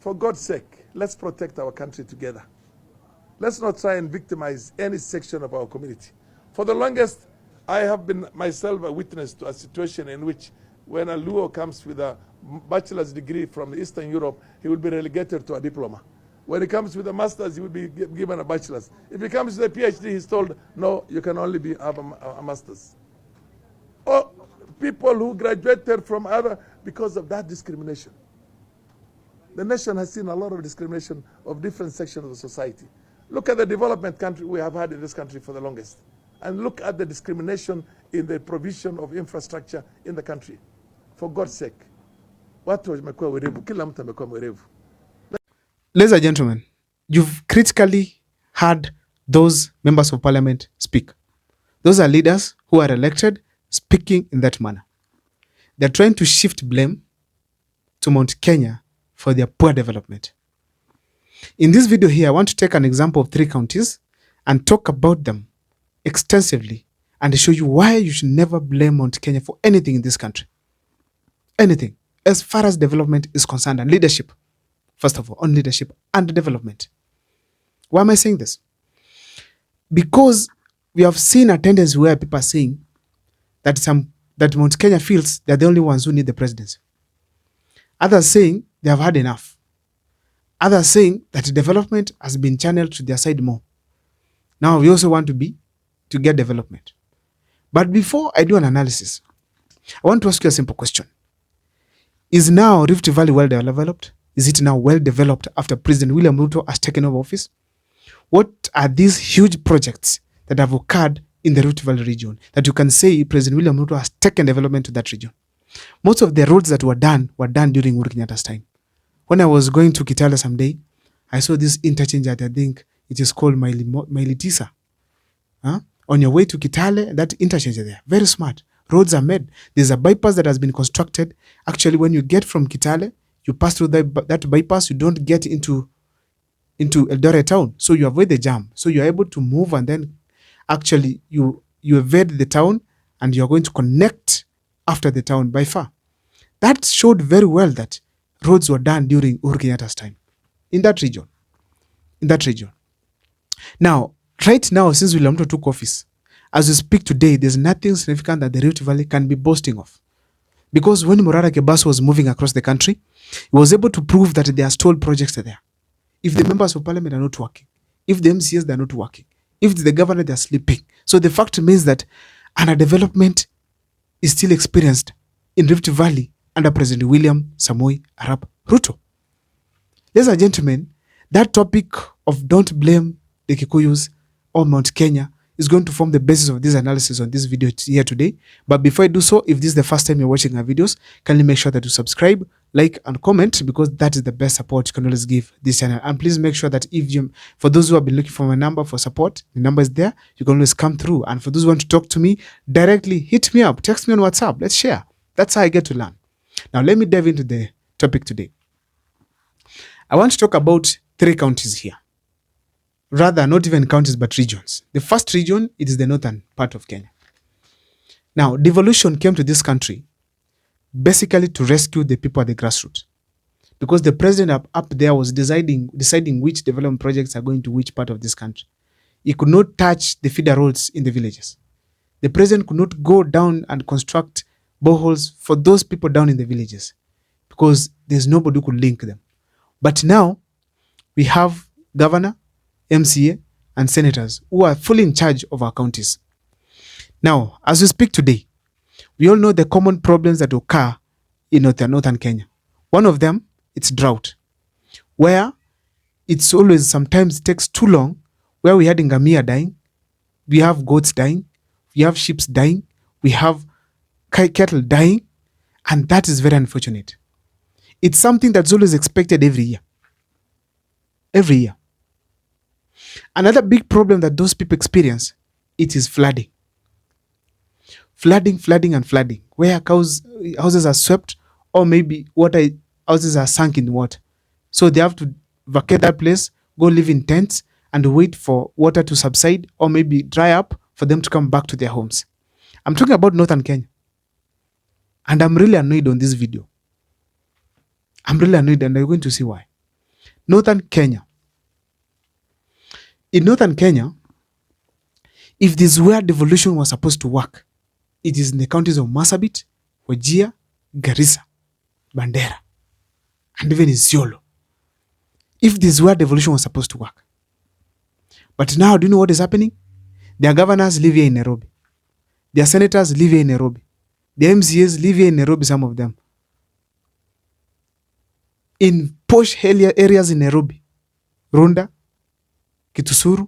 For God's sake, let's protect our country together. Let's not try and victimize any section of our community. For the longest, I have been myself a witness to a situation in which when a Luo comes with a bachelor's degree from Eastern Europe, he will be relegated to a diploma. When he comes with a master's, he will be given a bachelor's. If he comes with a PhD, he's told, no, you can only have a master's. Or people who graduated from other, because of that discrimination. The nation has seen a lot of discrimination of different sections of the society. Look at the development country we have had in this country for the longest. And look at the discrimination in the provision of infrastructure in the country. For God's sake. Ladies and gentlemen, you've critically heard those members of parliament speak. Those are leaders who are elected speaking in that manner. They're trying to shift blame to Mt.Kenya for their poor development. In this video here, I want to take an example of 3 counties and talk about them extensively and show you why you should never blame Mt.Kenya for anything in this country. Anything, as far as development is concerned and leadership. First of all, on leadership and development. Why am I saying this? Because we have seen a tendency where people are saying that Mt.Kenya feels they're the only ones who need the presidency. Others saying they have had enough. Others saying that development has been channeled to their side more. Now we also want to get development. But before I do an analysis, I want to ask you a simple question. Is now Rift Valley well developed? Is it now well developed after President William Ruto has taken over office? What are these huge projects that have occurred in the Rift Valley region that you can say President William Ruto has taken development to that region? Most of the roads that were done during Uhuru Kenyatta's time. When I was going to Kitale someday, I saw this interchange that I think it is called Mailitisa. On your way to Kitale, that interchange there, very smart. Roads are made. There's a bypass that has been constructed. Actually, when you get from Kitale, you pass through that bypass, you don't get into Eldoret town. So you avoid the jam. So you're able to move and then actually you evade the town and you're going to connect after the town by far. That showed very well that roads were done during Uhuru Kenyatta's time in that region. Now, right now, since William Ruto took office, as we speak today, there's nothing significant that the Rift Valley can be boasting of. Because when Murara Kebaso was moving across the country, he was able to prove that there are stalled projects there. If the members of parliament are not working, if the MCAs are not working, if the governor they are sleeping. So the fact means that underdevelopment is still experienced in Rift Valley under President William Samoei Arap Ruto. Ladies and gentlemen, that topic of don't blame the Kikuyus or Mt.Kenya is going to form the basis of this analysis on this video here today. But before I do so, if this is the first time you're watching our videos, kindly make sure that you subscribe, like, and comment, because that is the best support you can always give this channel. And please make sure that for those who have been looking for my number for support, the number is there. You can always come through. And for those who want to talk to me directly, hit me up, text me on WhatsApp. Let's share. That's how I get to learn. Now, let me dive into the topic today. I want to talk about 3 counties here. Rather, not even counties, but regions. The first region, it is the northern part of Kenya. Now, devolution came to this country basically to rescue the people at the grassroots. Because the president up there was deciding which development projects are going to which part of this country. He could not touch the feeder roads in the villages. The president could not go down and construct boreholes for those people down in the villages because there's nobody who could link them. But now, we have governor, MCA, and senators who are fully in charge of our counties. Now, as we speak today, we all know the common problems that occur in northern Kenya. One of them, it's drought, where it's always sometimes takes too long, where we had ngamia dying, we have goats dying, we have sheep dying, we have cattle dying, and that is very unfortunate. It's something that's always expected every year. Every year. Another big problem that those people experience, it is flooding. Flooding, where houses are swept or maybe houses are sunk in water. So they have to vacate that place, go live in tents and wait for water to subside or maybe dry up for them to come back to their homes. I'm talking about northern Kenya. And I'm really annoyed on this video. I'm really annoyed and you're going to see why. Northern Kenya. In Northern Kenya, if this is where devolution was supposed to work, it is in the counties of Marsabit, Wajir, Garissa, Bandera, and even Isiolo. If this is where devolution was supposed to work. But now, do you know what is happening? Their governors live here in Nairobi. Their senators live here in Nairobi. The MCAs live here in Nairobi, some of them. In posh areas in Nairobi, Runda, Kitusuru,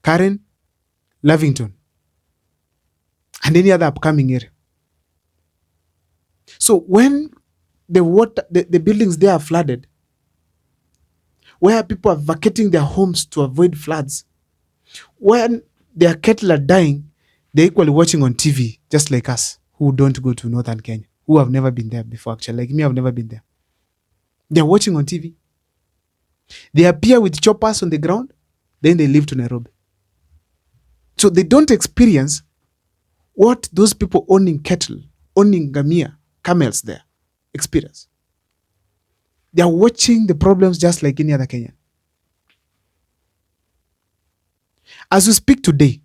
Karen, Lavington, and any other upcoming area. So when the buildings there are flooded, where people are vacating their homes to avoid floods, when their cattle are dying, they're equally watching on TV, just like us, who don't go to Northern Kenya, who have never been there before, actually. Like me, I've never been there. They're watching on TV. They appear with choppers on the ground, then they leave to Nairobi. So they don't experience what those people owning cattle, owning camels there, experience. They are watching the problems just like any other Kenyan. As we speak today,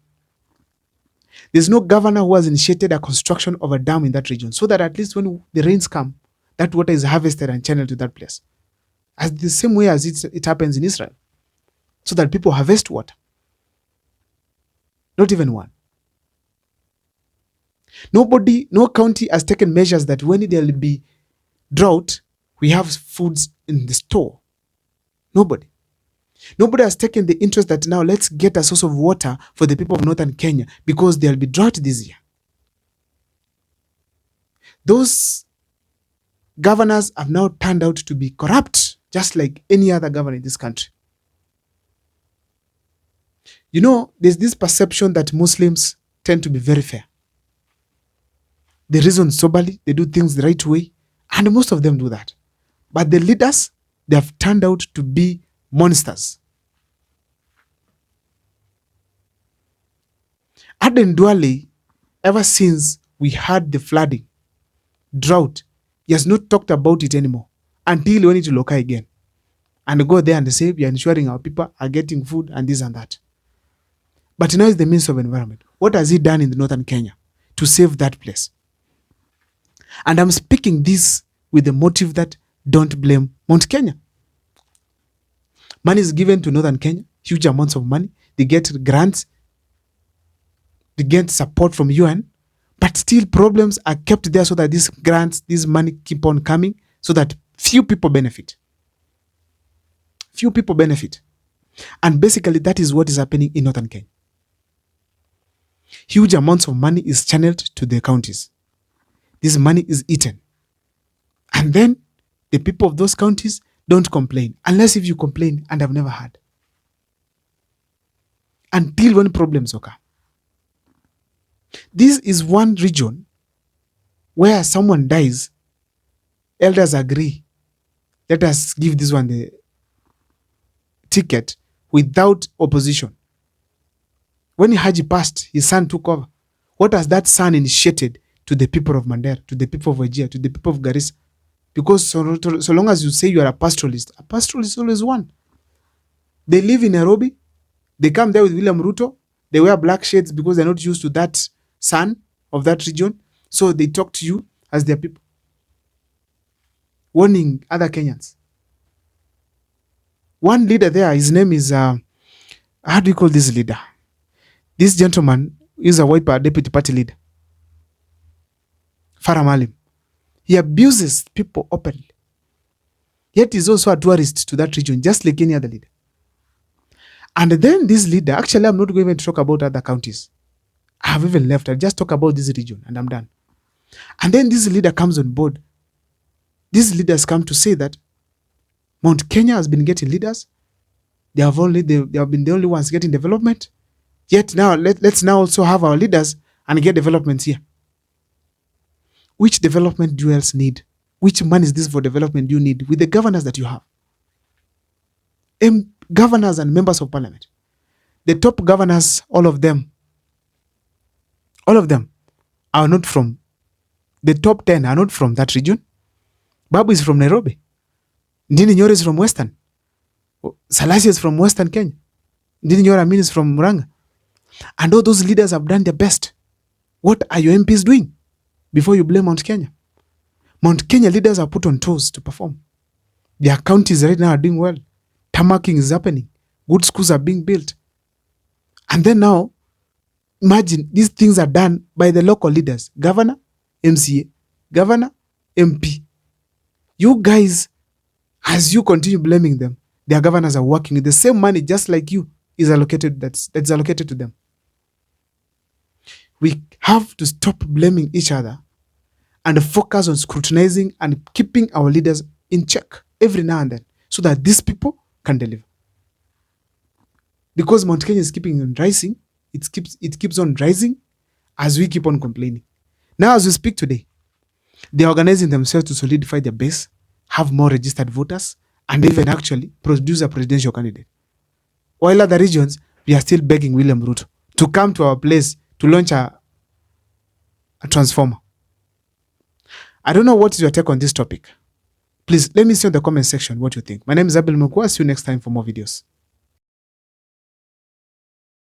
there's no governor who has initiated a construction of a dam in that region so that at least when the rains come, that water is harvested and channeled to that place. As the same way as it happens in Israel. So that people harvest water. Not even one. No county has taken measures that when there will be drought, we have foods in the store. Nobody. Nobody has taken the interest that now let's get a source of water for the people of Northern Kenya because there will be drought this year. Those governors have now turned out to be corrupt, just like any other governor in this country. You know, there's this perception that Muslims tend to be very fair. They reason soberly, they do things the right way, and most of them do that. But the leaders, they have turned out to be monsters. Aden Duale, ever since we had the flooding, drought, he has not talked about it anymore until when it will occur again. And go there and say, we are ensuring our people are getting food and this and that. But now is the Minister of Environment. What has he done in the Northern Kenya to save that place? And I'm speaking this with the motive that don't blame Mt.Kenya. Money is given to Northern Kenya, huge amounts of money. They get grants, they get support from UN, but still problems are kept there so that these grants, this money keep on coming so that few people benefit. Few people benefit. And basically that is what is happening in Northern Kenya. Huge amounts of money is channeled to the counties. This money is eaten. And then the people of those counties don't complain. Unless if you complain, and I've never heard. Until when problems occur. This is one region where someone dies, elders agree, let us give this one the ticket without opposition. When Haji passed, his son took over. What has that son initiated to the people of Mandera, to the people of Wajir, to the people of Garissa? Because so long as you say you are a pastoralist is always one. They live in Nairobi. They come there with William Ruto. They wear black shades because they're not used to that sun of that region. So they talk to you as their people. Warning other Kenyans. One leader there, his name is, how do you call this leader? This gentleman is a Wiper deputy party leader. Farah Maalim. He abuses people openly. Yet he's also a tourist to that region, just like any other leader. And then this leader, actually I'm not going to talk about other counties. I have even left. I'll just talk about this region and I'm done. And then this leader comes on board. These leaders come to say that Mt.Kenya has been getting leaders. They have been the only ones getting development. Yet now, let's now also have our leaders and get developments here. Which development do you else need? Which money is this for development do you need with the governors that you have? Governors and members of parliament. The top governors, all of them are not from, the top 10 are not from that region. Babu is from Nairobi. Ndini Nyoro is from Western. Salasi is from Western Kenya. Ndini Nyoro Amin is from Murang'a. And all those leaders have done their best. What are your MPs doing before you blame Mount Kenya? Mount Kenya leaders are put on toes to perform. Their counties right now are doing well. Tamaking is happening. Good schools are being built. And then now, imagine these things are done by the local leaders. Governor, MCA, governor, MP. You guys, as you continue blaming them, their governors are working with the same money just like you is allocated, that's allocated to them. We have to stop blaming each other and focus on scrutinizing and keeping our leaders in check every now and then so that these people can deliver. Because Mount Kenya is keeping on rising, it keeps on rising as we keep on complaining. Now, as we speak today, they're organizing themselves to solidify their base, have more registered voters, and even actually produce a presidential candidate. While other regions, we are still begging William Ruto to come to our place to launch a transformer. I don't know what is your take on this topic. Please let me see in the comment section what you think. My name is Abel Mukwa. See you next time for more videos.